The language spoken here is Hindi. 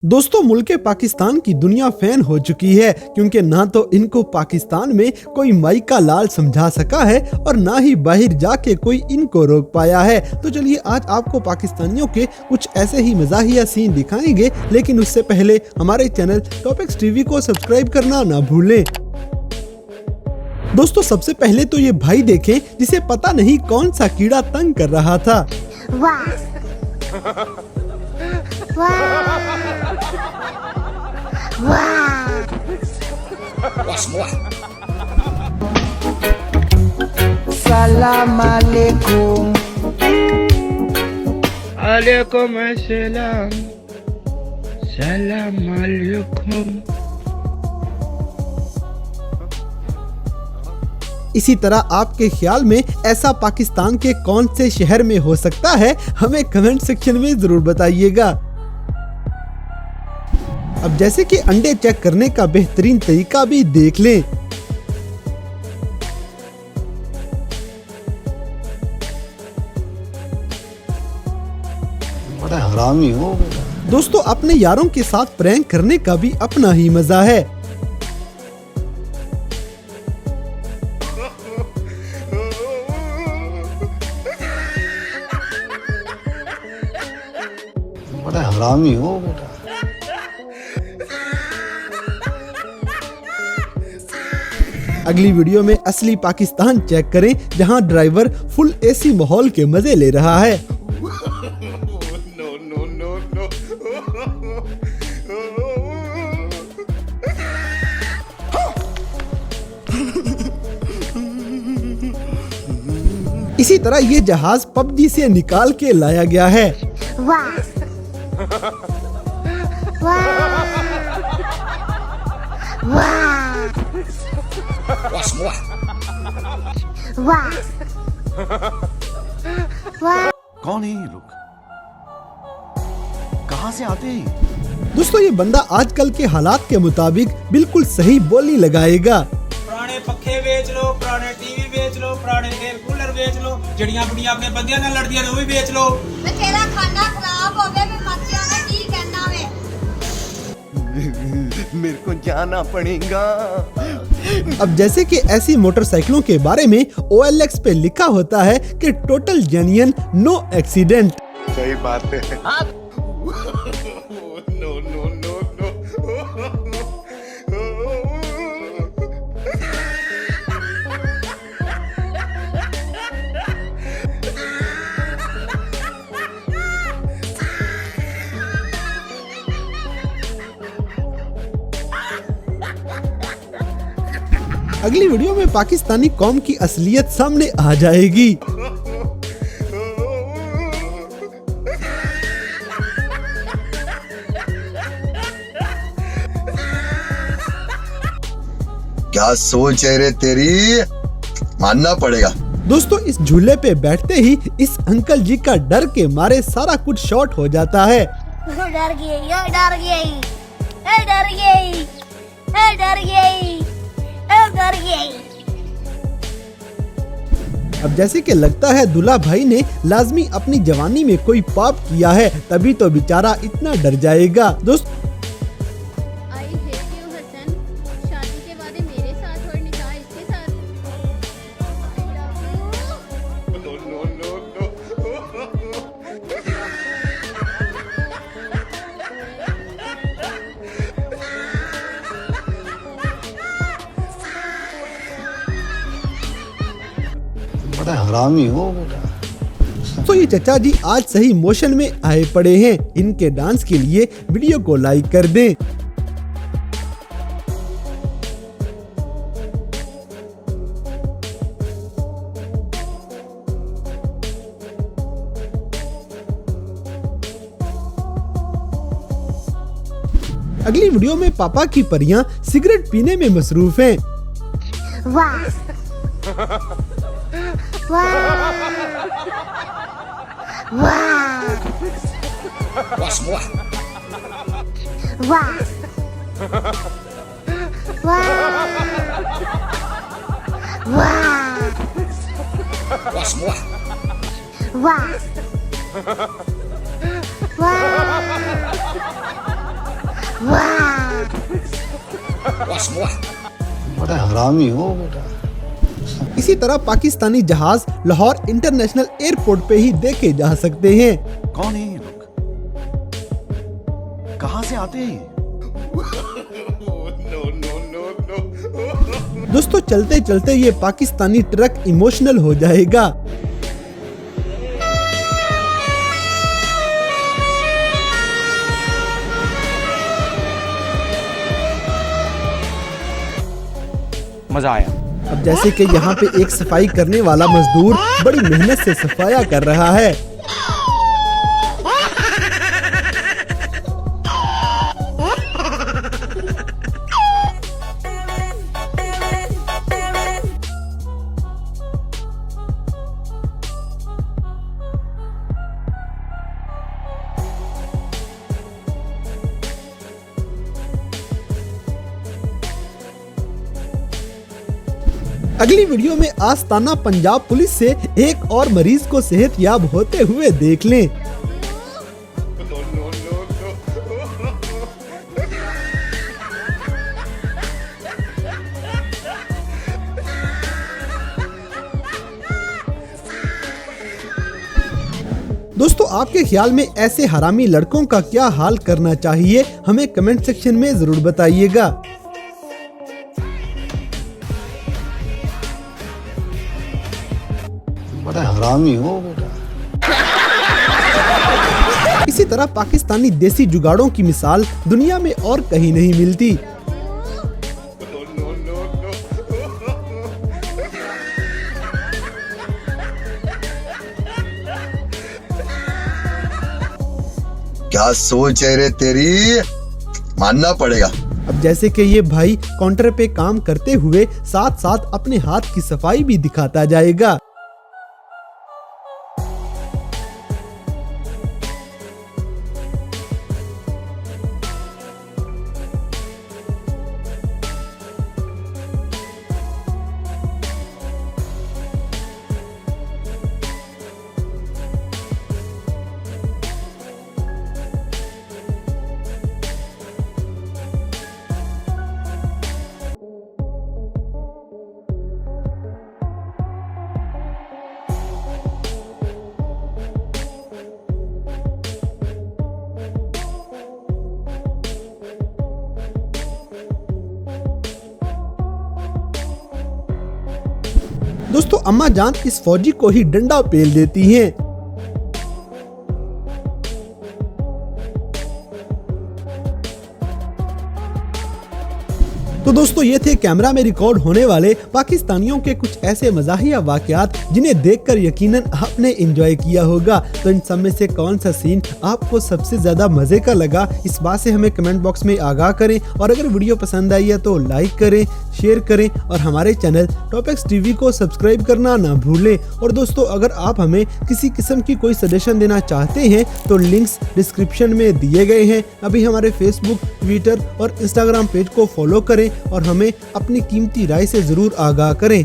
दोस्तों मुल्क पाकिस्तान की दुनिया फैन हो चुकी है क्योंकि ना तो इनको पाकिस्तान में कोई माई का लाल समझा सका है और ना ही बाहर जाके कोई इनको रोक पाया है। तो चलिए आज आपको पाकिस्तानियों के कुछ ऐसे ही मज़ाहिया सीन दिखाएंगे, लेकिन उससे पहले हमारे चैनल टॉपिक्स टीवी को सब्सक्राइब करना ना भूलें। दोस्तों सबसे पहले तो ये भाई देखें जिसे पता नहीं कौन सा कीड़ा तंग कर रहा था। सलाम अलैकुम। अलैकुम अस्सलाम। सलाम अलैकुम। इसी तरह आपके ख्याल में ऐसा पाकिस्तान के कौन से शहर में हो सकता है, हमें कमेंट सेक्शन में जरूर बताइएगा। अब जैसे कि अंडे चेक करने का बेहतरीन तरीका भी देख लें। बड़ा हरामी हो। दोस्तों अपने यारों के साथ प्रैंक करने का भी अपना ही मजा है। बड़ा हरामी हो बेटा। अगली वीडियो में असली पाकिस्तान चेक करें जहां ड्राइवर फुल एसी माहौल के मजे ले रहा है। इसी तरह ये जहाज पबजी से निकाल के लाया गया है। कौन है ये लोग? कहाँ से आते हैं? दोस्तों ये बंदा आजकल के हालात के मुताबिक बिल्कुल सही बोली लगाएगा। पुराने पखे बेच लो, पुराने टीवी बेच लो, पुराने एयर कूलर बेच लो, जड़ियां बुड़ियां अपने बंदियां नाल लड़दियां ने वो भी बेच लो। मैं तेरा खाना खराब हो गया, मैं मर जाना, की कहना वे? मेरे को जाना पड़ेगा। अब जैसे कि ऐसी मोटरसाइकिलों के बारे में OLX पे लिखा होता है कि टोटल जेन्युइन नो एक्सीडेंट। सही बात है। No no no no. अगली वीडियो में पाकिस्तानी कौम की असलियत सामने आ जाएगी। क्या सोच है रे तेरी, मानना पड़ेगा। दोस्तों इस झूले पे बैठते ही इस अंकल जी का डर के मारे सारा कुछ शॉर्ट हो जाता है। डर गई, डर गई, डर गई, डर गई, डर गई। अब जैसे कि लगता है दूल्हा भाई ने लाजमी अपनी जवानी में कोई पाप किया है, तभी तो बेचारा इतना डर जाएगा। दोस्त I hate you, हसन। शादी के वादे मेरे साथ और निकाह इसके साथ। I love you। No no no no. बड़ा हरामी हो बेटा। तो ये चचा जी आज सही मोशन में आए पड़े हैं। इनके डांस के लिए वीडियो को लाइक कर दें। अगली वीडियो में पापा की परियां सिगरेट पीने में मसरूफ हैं। वाह वाह वाह वाह वाह वाह बड़ा हरामी हो बेटा। इसी तरह पाकिस्तानी जहाज लाहौर इंटरनेशनल एयरपोर्ट पे ही देखे जा सकते हैं। कौन है ये लोग? कहां से आते हैं? दोस्तों चलते चलते ये पाकिस्तानी ट्रक इमोशनल हो जाएगा। मजा आया। अब जैसे कि यहाँ पे एक सफाई करने वाला मजदूर बड़ी मेहनत से सफाया कर रहा है। अगली वीडियो में आस्ताना पंजाब पुलिस से एक और मरीज को सेहतयाब होते हुए देख लें। दोस्तों आपके ख्याल में ऐसे हरामी लड़कों का क्या हाल करना चाहिए, हमें कमेंट सेक्शन में जरूर बताइएगा। बड़ा हरामी हो बेटा। इसी तरह पाकिस्तानी देसी जुगाड़ों की मिसाल दुनिया में और कहीं नहीं मिलती। क्या सोच है रे तेरी, मानना पड़ेगा। अब जैसे कि ये भाई काउंटर पे काम करते हुए साथ साथ अपने हाथ की सफाई भी दिखाता जाएगा। दोस्तों अम्मा जान इस फौजी को ही डंडा पेल देती हैं। तो दोस्तों ये थे कैमरा में रिकॉर्ड होने वाले पाकिस्तानियों के कुछ ऐसे मजाहिया वाकयात जिन्हें देखकर यकीनन आपने एंजॉय किया होगा। तो इन सब में से कौन सा सीन आपको सबसे ज्यादा मजे का लगा, इस बात से हमें कमेंट बॉक्स में आगाह करें। और अगर वीडियो पसंद आई है तो लाइक करें, शेयर करें और हमारे चैनल टॉपिक्स टीवी को सब्सक्राइब करना ना भूलें। और दोस्तों अगर आप हमें किसी किस्म की कोई सजेशन देना चाहते हैं तो लिंक्स डिस्क्रिप्शन में दिए गए हैं। अभी हमारे फेसबुक, ट्विटर और इंस्टाग्राम पेज को फॉलो करें और हमें अपनी कीमती राय से जरूर आगाह करें।